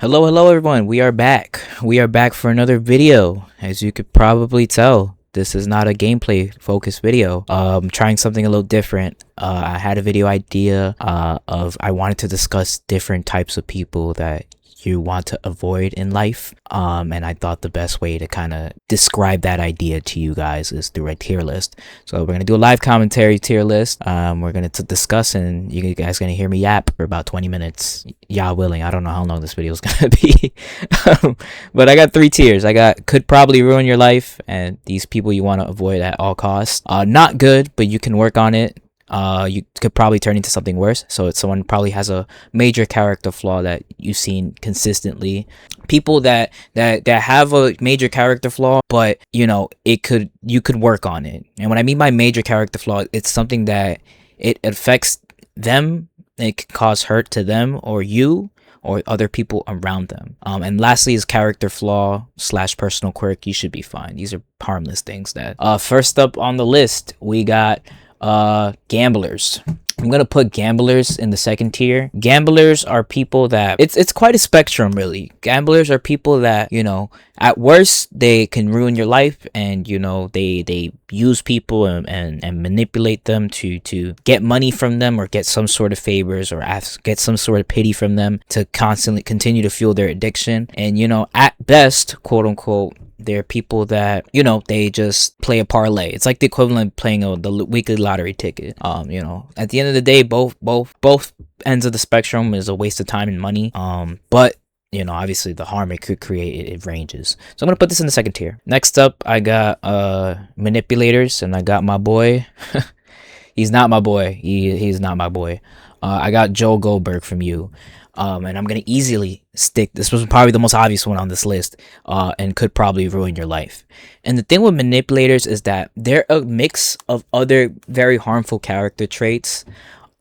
Hello everyone. We are back. We are back for another video. As you could probably tell, this is not a gameplay focused video. Trying something a little different. I had a video idea of I wanted to discuss different types of people that you want to avoid in life. And I thought the best way to kind of describe that idea to you guys is through a tier list. So we're gonna do a live commentary tier list. We're gonna discuss, and you guys gonna hear me yap for about 20 minutes. Y'all willing. I don't know how long this video is gonna be. But I got 3 tiers. I got could probably ruin your life, and these people you want to avoid at all costs. Not good, but you can work on it. You could probably turn into something worse. So it's someone probably has a major character flaw that you've seen consistently. People that have a major character flaw, but you could work on it. And what I mean by major character flaw, it's something that it affects them. It can cause hurt to them or you or other people around them. And lastly is character flaw / personal quirk. You should be fine. These are harmless things. That first up on the list, we got gamblers. I'm gonna put gamblers in the second tier. Gamblers are people that it's quite a spectrum, really. Gamblers are people that, at worst they can ruin your life, and they use people and manipulate them to get money from them, or get some sort of favors, or get some sort of pity from them to constantly continue to fuel their addiction. And at best, quote unquote, they're people that they just play a parlay. It's like the equivalent of playing the weekly lottery ticket. At the end of the day, both ends of the spectrum is a waste of time and money. But obviously the harm it could create, it ranges. So I'm gonna put this in the second tier. Next up, I got manipulators, and I got my boy. He's not my boy. He's not my boy. I got Joel Goldberg from You. And I'm gonna easily stick. This was probably the most obvious one on this list, and could probably ruin your life. And the thing with manipulators is that they're a mix of other very harmful character traits,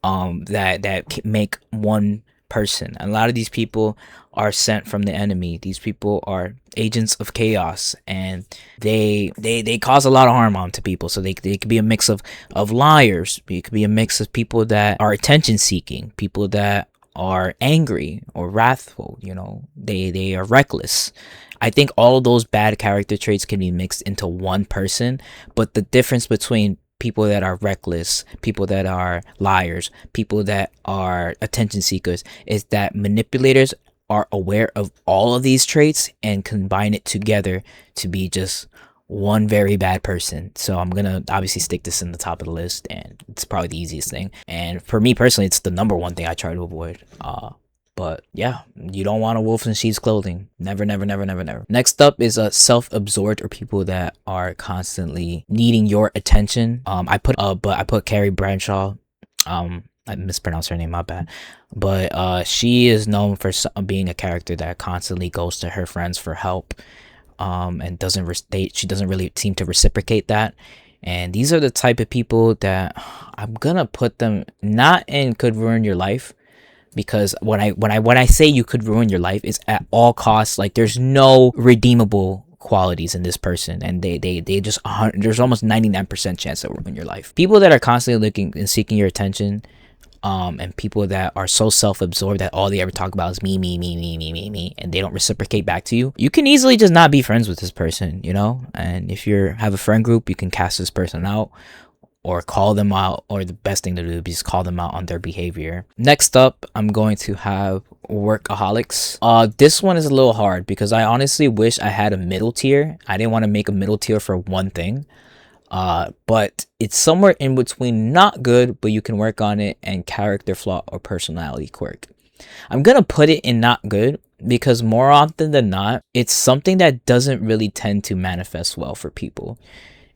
that make one person. And a lot of these people are sent from the enemy. These people are agents of chaos, and they cause a lot of harm onto people. So they could be a mix of liars. It could be a mix of people that are attention seeking, people that are angry or wrathful. They are reckless. I think all of those bad character traits can be mixed into one person, but the difference between people that are reckless, people that are liars, people that are attention seekers, is that manipulators are aware of all of these traits and combine it together to be just one very bad person. So I'm gonna obviously stick this in the top of the list, and it's probably the easiest thing. And for me personally, it's the number one thing I try to avoid. But yeah, you don't want a wolf in sheep's clothing. Never. Next up is self-absorbed, or people that are constantly needing your attention. I put Carrie Bradshaw. I mispronounced her name, my bad. But she is known for being a character that constantly goes to her friends for help, and she doesn't really seem to reciprocate that. And these are the type of people that I'm gonna put them not in could ruin your life, because when I say you could ruin your life, it's at all costs. Like, there's no redeemable qualities in this person, and they just there's almost 99% chance to ruin your life. People that are constantly looking and seeking your attention, and people that are so self-absorbed that all they ever talk about is me, and they don't reciprocate back to you. You can easily just not be friends with this person, and if you have a friend group, you can cast this person out or call them out, or the best thing to do is call them out on their behavior. Next up, I'm going to have workaholics. This one is a little hard because I honestly wish I had a middle tier. I didn't want to make a middle tier for one thing. But it's somewhere in between not good, but you can work on it, and character flaw or personality quirk. I'm gonna put it in not good because more often than not, it's something that doesn't really tend to manifest well for people.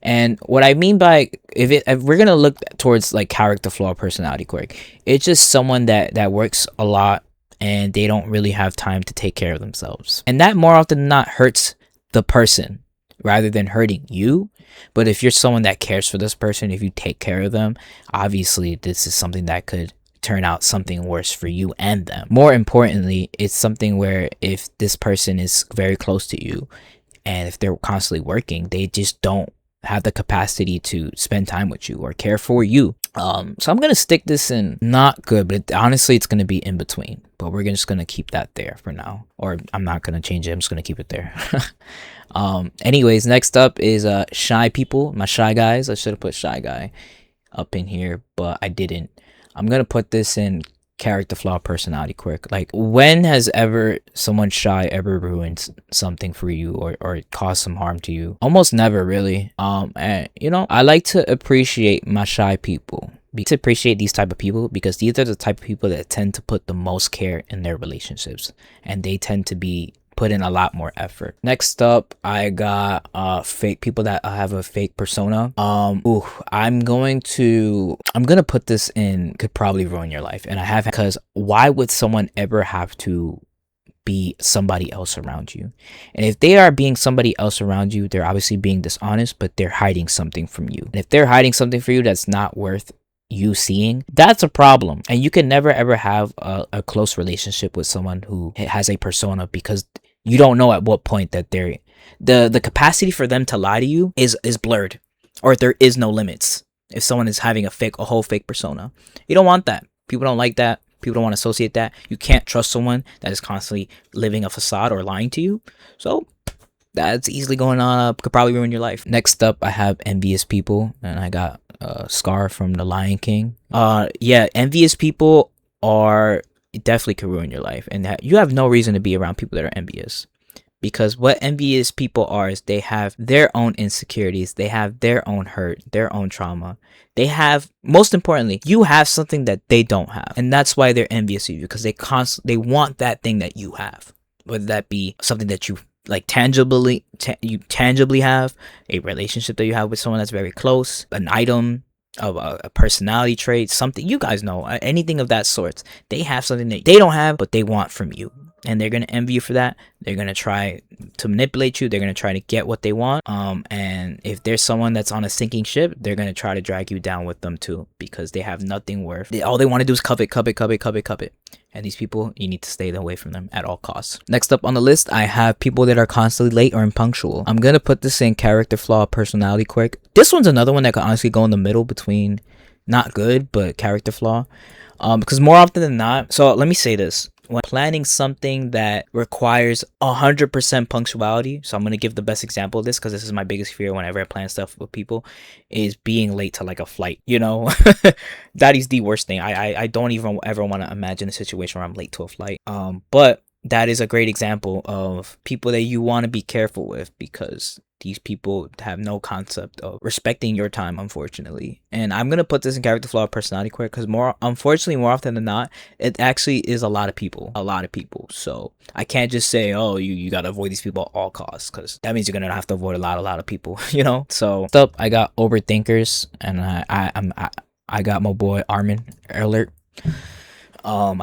And what I mean by if we're gonna look towards like character flaw or personality quirk, it's just someone that works a lot and they don't really have time to take care of themselves. And that more often than not hurts the person rather than hurting you. But if you're someone that cares for this person, if you take care of them, obviously this is something that could turn out something worse for you and them. More importantly, it's something where if this person is very close to you, and if they're constantly working, they just don't have the capacity to spend time with you or care for you. So I'm gonna stick this in not good, but honestly it's gonna be in between, but we're just gonna keep that there for now, or I'm not gonna change it, I'm just gonna keep it there. Anyways, next up is shy people, my shy guys. I should have put shy guy up in here, but I didn't. I'm gonna put this in character flaw, personality quirk. Like, when has ever someone shy ever ruined something for you, or caused some harm to you? Almost never, really. And you know, I like to appreciate my shy people, to appreciate these type of people, because these are the type of people that tend to put the most care in their relationships, and they tend to be put in a lot more effort. Next up, I got fake people that have a fake persona. I'm gonna put this in could probably ruin your life, and I have, because why would someone ever have to be somebody else around you? And if they are being somebody else around you, they're obviously being dishonest, but they're hiding something from you. And if they're hiding something for you that's not worth you seeing, that's a problem. And you can never ever have a close relationship with someone who has a persona, because you don't know at what point that they're the capacity for them to lie to you is blurred, or there is no limits. If someone is having a whole fake persona, you don't want that. People don't like that. People don't want to associate that. You can't trust someone that is constantly living a facade or lying to you. So that's easily going on, could probably ruin your life. Next up, I have envious people, and I got Scar from The Lion King. Yeah, envious people are definitely could ruin your life, and you have no reason to be around people that are envious, because what envious people are is they have their own insecurities, they have their own hurt, their own trauma. They have, most importantly, you have something that they don't have, and that's why they're envious of you, because they want that thing that you have, whether that be something that you like tangibly have, a relationship that you have with someone that's very close, an item of a personality trait, something, you guys know, anything of that sort. They have something that they don't have, but they want from you, and they're gonna envy you for that. They're gonna try to manipulate you. They're gonna try to get what they want. And if there's someone that's on a sinking ship, they're gonna try to drag you down with them too, because they have nothing worth. All they want to do is covet. And these people, you need to stay away from them at all costs. Next up on the list, I have people that are constantly late or impunctual. I'm gonna put this in character flaw, personality quirk. This one's another one that could honestly go in the middle between not good but character flaw. Because more often than not, so let me say this. When planning something that requires 100% punctuality, so I'm going to give the best example of this, because this is my biggest fear whenever I plan stuff with people, is being late to like a flight, you know. That is the worst thing. I don't even ever want to imagine a situation where I'm late to a flight. But that is a great example of people that you want to be careful with, because these people have no concept of respecting your time, unfortunately. And I'm gonna put this in character flaw, personality quirk, because unfortunately, more often than not, it actually is a lot of people. So I can't just say, oh, you gotta avoid these people at all costs, because that means you're gonna have to avoid a lot of people, you know. So up, I got overthinkers, and I got my boy Armin alert. I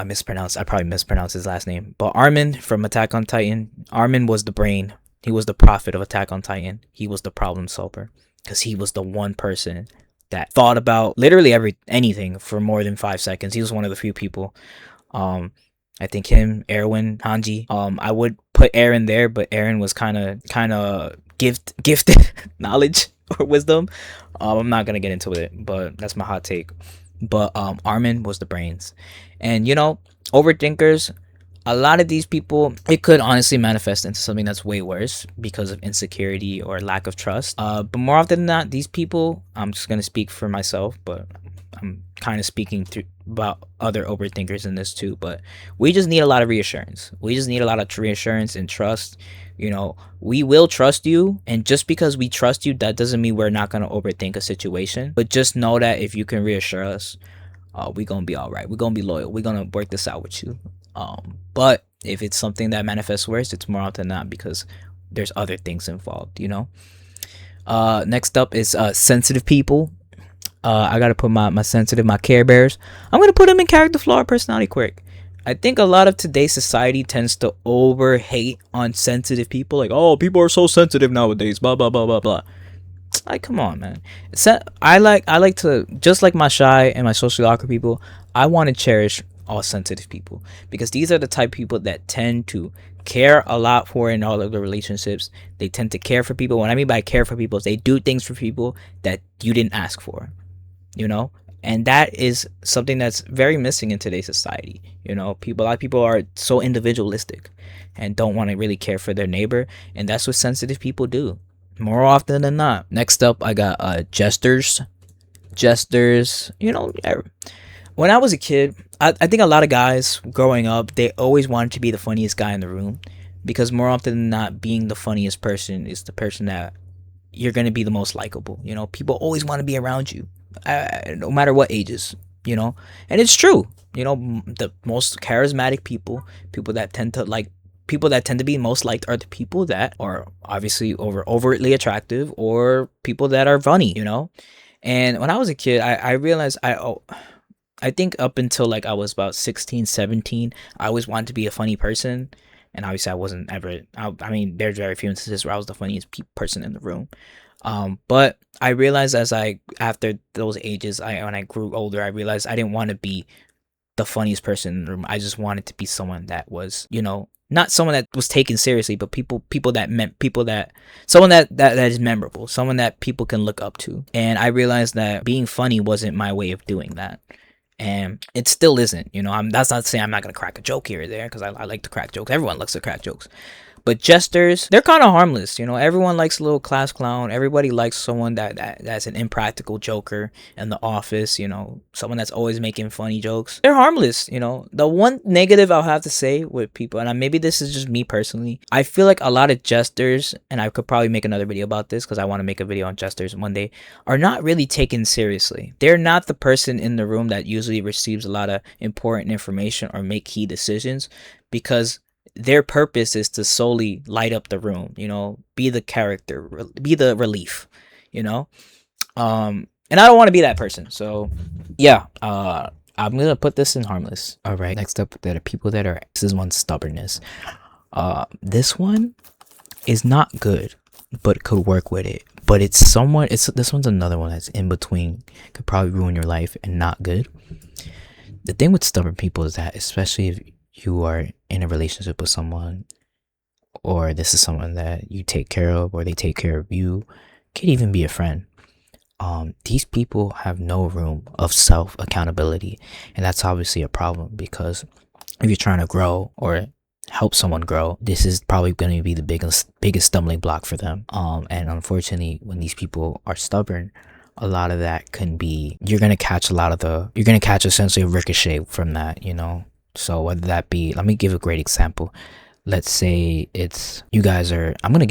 probably mispronounced his last name, but Armin from Attack on Titan. Armin was the brain. He was the prophet of Attack on Titan. He was the problem solver, because he was the one person that thought about literally anything for more than 5 seconds. He was one of the few people. I think him, Erwin, Hanji. I would put Eren there, but Eren was kind of gifted knowledge or wisdom. I'm not gonna get into it, but that's my hot take. But Armin was the brains. And you know, overthinkers, a lot of these people, it could honestly manifest into something that's way worse because of insecurity or lack of trust. But more often than not, these people, I'm just gonna speak for myself, but I'm kind of speaking about other overthinkers in this too. But we just need a lot of reassurance. We just need a lot of reassurance and trust. You know, we will trust you, and just because we trust you, that doesn't mean we're not gonna overthink a situation. But just know that if you can reassure us, we're gonna be all right. We're gonna be loyal. We're gonna work this out with you. But if it's something that manifests worse, it's more often than not because there's other things involved, you know. Next up is sensitive people. I gotta put my carebears. I'm gonna put them in character flaw or personality quirk. I think a lot of today's society tends to over hate on sensitive people, like, oh, people are so sensitive nowadays, blah blah blah blah blah. Like, come on, man. I like to, just like my shy and my socially awkward people, I want to cherish all sensitive people, because these are the type of people that tend to care a lot for in all of the relationships. They tend to care for people. What I mean by care for people is they do things for people that you didn't ask for, you know. And that is something that's very missing in today's society. You know, a lot of people are so individualistic and don't want to really care for their neighbor, and that's what sensitive people do more often than not. Next up, I got jesters. Jesters, you know, when I was a kid, I think a lot of guys growing up, they always wanted to be the funniest guy in the room, because more often than not, being the funniest person is the person that you're going to be the most likable. You know, people always want to be around you, no matter what ages, you know, and it's true. You know, the most charismatic people that tend to like, people that tend to be most liked are the people that are obviously overtly attractive, or people that are funny, you know. And when I was a kid, I realized I think up until like I was about 16, 17, I always wanted to be a funny person. And obviously I wasn't ever, I mean, there's very few instances where I was the funniest person in the room. But I realized after those ages, when I grew older, I realized I didn't want to be the funniest person in the room. I just wanted to be someone that was, you know, not someone that was taken seriously, but someone that is memorable, someone that people can look up to. And I realized that being funny wasn't my way of doing that. And it still isn't, you know. That's not to say I'm not gonna crack a joke here or there, because I like to crack jokes. Everyone likes to crack jokes. But jesters, they're kind of harmless, you know. Everyone likes a little class clown. Everybody likes someone that's an impractical joker in the office, you know, someone that's always making funny jokes. They're harmless, you know. The one negative I'll have to say with people, and maybe this is just me personally, I feel like a lot of jesters, and I could probably make another video about this because I want to make a video on jesters one day, are not really taken seriously. They're not the person in the room that usually receives a lot of important information or make key decisions, because their purpose is to solely light up the room, you know, be the character, be the relief, you know. And I don't want to be that person. So yeah, I'm gonna put this in harmless. All right, next up, there are people that are, this is one, stubbornness. This one is not good, but could work with it. But it's somewhat, this one's another one that's in between, could probably ruin your life and not good. The thing with stubborn people is that, especially if you are in a relationship with someone, or this is someone that you take care of, or they take care of you, could even be a friend. These people have no room of self accountability, and that's obviously a problem, because if you're trying to grow or help someone grow, this is probably going to be the biggest stumbling block for them. And unfortunately, when these people are stubborn, a lot of that can be, you're going to catch essentially a ricochet from that, you know. So whether that be, let me give a great example. Let's say it's, you guys are, I'm going to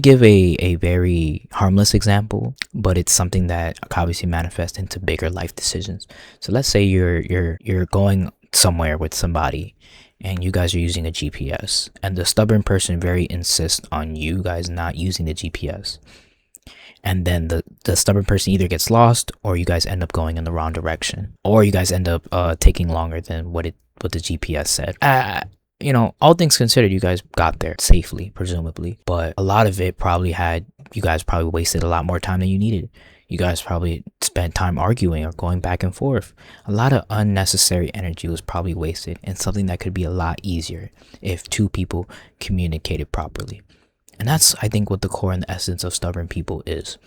give a very harmless example, but it's something that obviously manifests into bigger life decisions. So let's say you're going somewhere with somebody, and you guys are using a GPS, and the stubborn person very insists on you guys not using the GPS. And then the stubborn person either gets lost, or you guys end up going in the wrong direction, or you guys end up taking longer than what the GPS said. You know, all things considered, you guys got there safely, presumably, but a lot of it you guys probably wasted a lot more time than you needed. You guys probably spent time arguing or going back and forth. A lot of unnecessary energy was probably wasted, and something that could be a lot easier if two people communicated properly. And that's, I think, what the core and the essence of stubborn people is.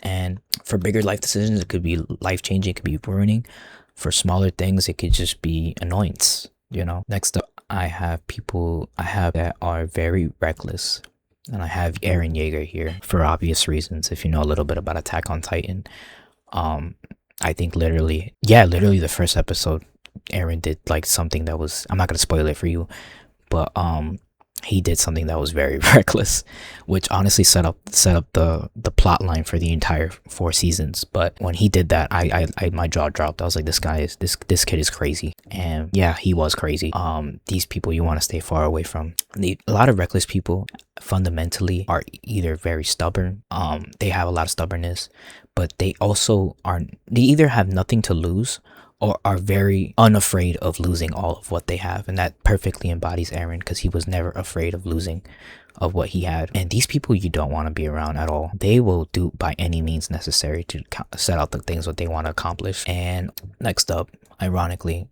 And for bigger life decisions, it could be life-changing, it could be ruining. For smaller things, it could just be annoyance, you know. Next up, I have people that are very reckless. And I have Eren Yeager here for obvious reasons. If you know a little bit about Attack on Titan, I think literally the first episode, Eren did like something that was, I'm not going to spoil it for you, but he did something that was very reckless, which honestly set up the plot line for the entire 4 seasons. But when he did that, I my jaw dropped. I was like, this kid is crazy. And yeah, he was crazy. These people you want to stay far away from. A lot of reckless people fundamentally are either very stubborn, they have a lot of stubbornness, but they either have nothing to lose, or are very unafraid of losing all of what they have. And that perfectly embodies Eren, because he was never afraid of losing of what he had. And these people you don't want to be around at all. They will do by any means necessary to set out the things that they want to accomplish. And next up, ironically,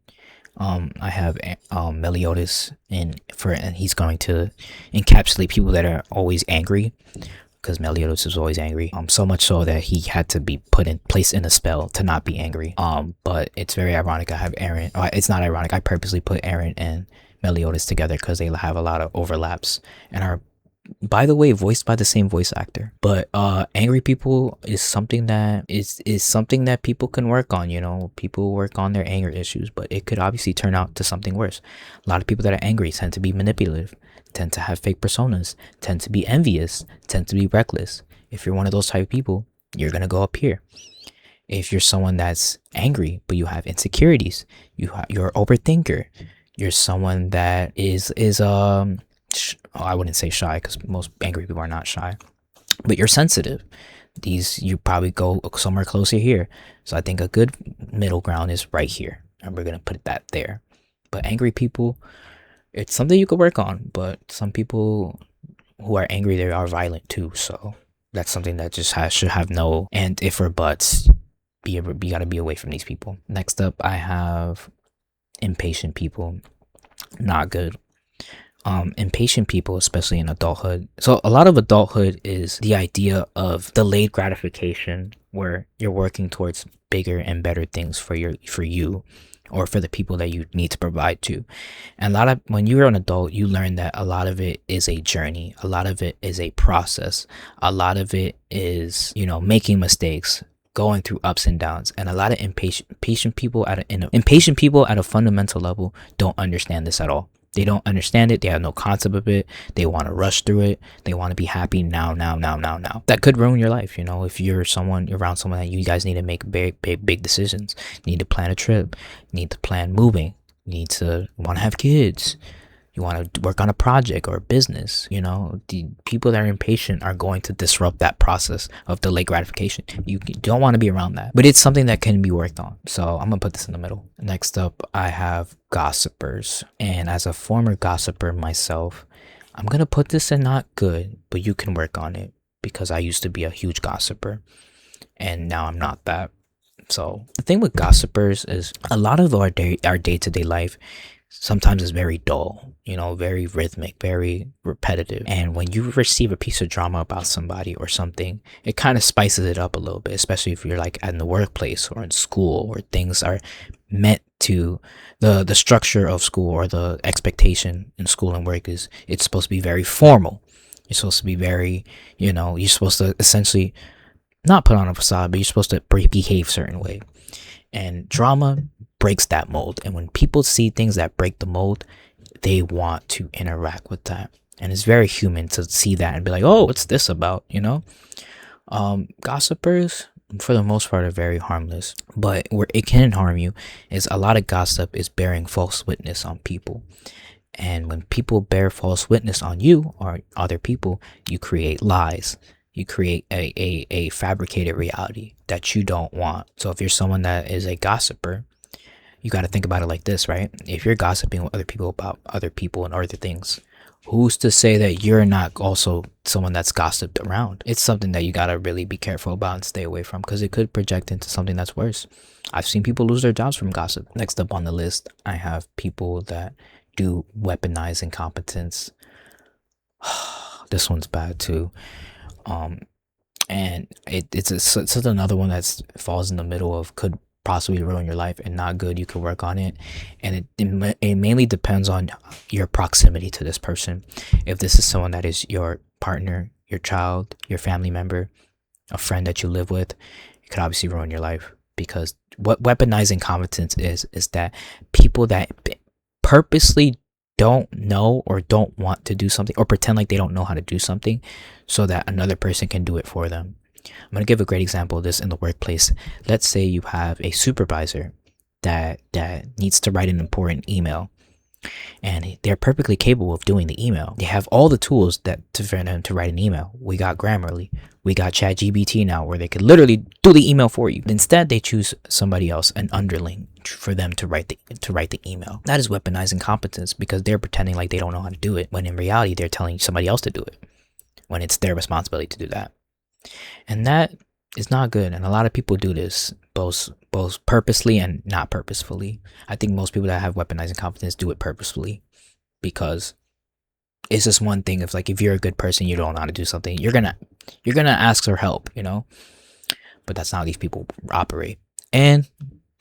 I have Meliodas, and he's going to encapsulate people that are always angry, because Meliodas was always angry. So much so that he had to be placed in a spell to not be angry. But it's very ironic. I have Aaron. It's not ironic. I purposely put Aaron and Meliodas together because they have a lot of overlaps and are, by the way, voiced by the same voice actor. But angry people is something that is something that people can work on. You know, people work on their anger issues, but it could obviously turn out to something worse. A lot of people that are angry tend to be manipulative, tend to have fake personas, tend to be envious, tend to be reckless. If you're one of those type of people, you're gonna go up here. If you're someone that's angry but you have insecurities, you're an overthinker. You're someone that is I wouldn't say shy, because most angry people are not shy, but you're sensitive. You probably go somewhere closer here. So I think a good middle ground is right here, and we're gonna put that there. But angry people, it's something you could work on. But some people who are angry, they are violent too. So that's something that just should have no and if or buts. You gotta be away from these people. Next up, I have impatient people. Not good. Impatient people, especially in adulthood. So a lot of adulthood is the idea of delayed gratification, where you're working towards bigger and better things for you or for the people that you need to provide to. And when you're an adult, you learn that a lot of it is a journey, a lot of it is a process, a lot of it is, you know, making mistakes, going through ups and downs. And a lot of impatient people at a fundamental level don't understand this at all. They don't understand it. They have no concept of it. They want to rush through it. They want to be happy now. That could ruin your life. You know, if you're around someone that you guys need to make big decisions, you need to plan a trip, you need to plan moving, you want to have kids, you want to work on a project or a business. You know, the people that are impatient are going to disrupt that process of delayed gratification. You don't want to be around that, but it's something that can be worked on. So I'm gonna put this in the middle. Next up, I have gossipers. And as a former gossiper myself, I'm gonna put this in not good, but you can work on it, because I used to be a huge gossiper and now I'm not that. So the thing with gossipers is a lot of our day-to-day life sometimes is very dull, you know, very rhythmic, very repetitive. And when you receive a piece of drama about somebody or something, it kind of spices it up a little bit, especially if you're like in the workplace or in school, where things are meant to, the structure of school or the expectation in school and work is it's supposed to be very formal. You're supposed to be very, you know, you're supposed to essentially not put on a facade, but you're supposed to behave a certain way. And drama breaks that mold. And when people see things that break the mold, they want to interact with that. And it's very human to see that and be like, oh, what's this about? You know, gossipers, for the most part, are very harmless. But where it can harm you is a lot of gossip is bearing false witness on people. And when people bear false witness on you or other people, you create lies. You create a fabricated reality that you don't want. So if you're someone that is a gossiper, you got to think about it like this, right? If you're gossiping with other people about other people and other things, who's to say that you're not also someone that's gossiped around? It's something that you got to really be careful about and stay away from, because it could project into something that's worse. I've seen people lose their jobs from gossip. Next up on the list, I have people that do weaponize incompetence. This one's bad too. And it's another one that falls in the middle of could possibly ruin your life and not good. You could work on it, and it mainly depends on your proximity to this person. If this is someone that is your partner, your child, your family member, a friend that you live with, it could obviously ruin your life. Because what weaponizing competence is that people that purposely don't know or don't want to do something, or pretend like they don't know how to do something so that another person can do it for them. I'm going to give a great example of this in the workplace. Let's say you have a supervisor that needs to write an important email, and they're perfectly capable of doing the email. They have all the tools for them to write an email. We got Grammarly, we got ChatGPT now, where they could literally do the email for you. Instead, they choose somebody else, an underling, for them to write the email. That is weaponizing competence, because they're pretending like they don't know how to do it, when in reality they're telling somebody else to do it, when it's their responsibility to do that. And that is not good. And a lot of people do this, both purposely and not purposefully. I think most people that have weaponizing competence do it purposefully, because it's just one thing. If like, if you're a good person, you don't know how to do something, you're gonna ask for help, you know. But that's not how these people operate. And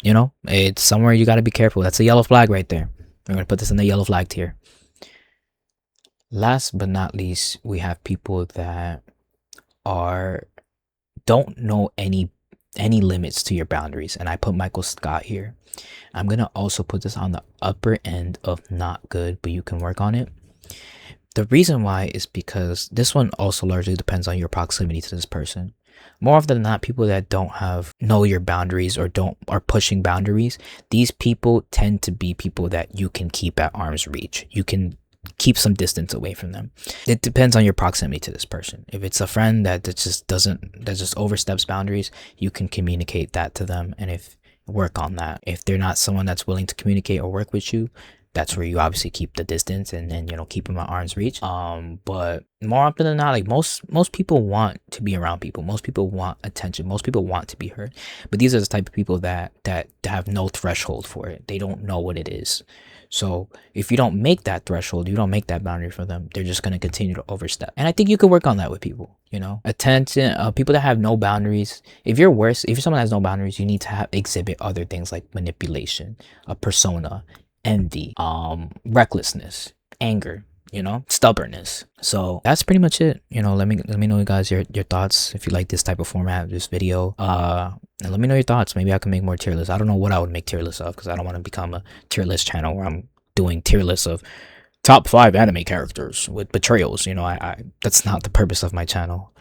you know, it's somewhere you got to be careful. That's a yellow flag right there. We're gonna put this in the yellow flag tier. Last but not least, we have people that don't know any limits to your boundaries, and I put Michael Scott here. I'm gonna also put this on the upper end of not good, but you can work on it. The reason why is because this one also largely depends on your proximity to this person. More often than not, people that don't know your boundaries or are pushing boundaries, these people tend to be people that you can keep at arm's reach. You can keep some distance away from them. It depends on your proximity to this person. If it's a friend that just oversteps boundaries, you can communicate that to them and work on that. If they're not someone that's willing to communicate or work with you, that's where you obviously keep the distance and then, you know, keep them at arm's reach. But more often than not, like most people want to be around people. Most people want attention. Most people want to be heard. But these are the type of people that have no threshold for it. They don't know what it is. So if you don't make that threshold, you don't make that boundary for them, they're just going to continue to overstep. And I think you could work on that with people, you know. Attention, people that have no boundaries. If you're someone that has no boundaries, you need to exhibit other things like manipulation, a persona, envy, recklessness, anger, you know, stubbornness. So that's pretty much it. You know, let me know, you guys, your thoughts. If you like this type of format of this video, and let me know your thoughts. Maybe I can make more tier lists. I don't know what I would make tier lists of, because I don't want to become a tier list channel where I'm doing tier lists of top 5 anime characters with betrayals. You know, I that's not the purpose of my channel.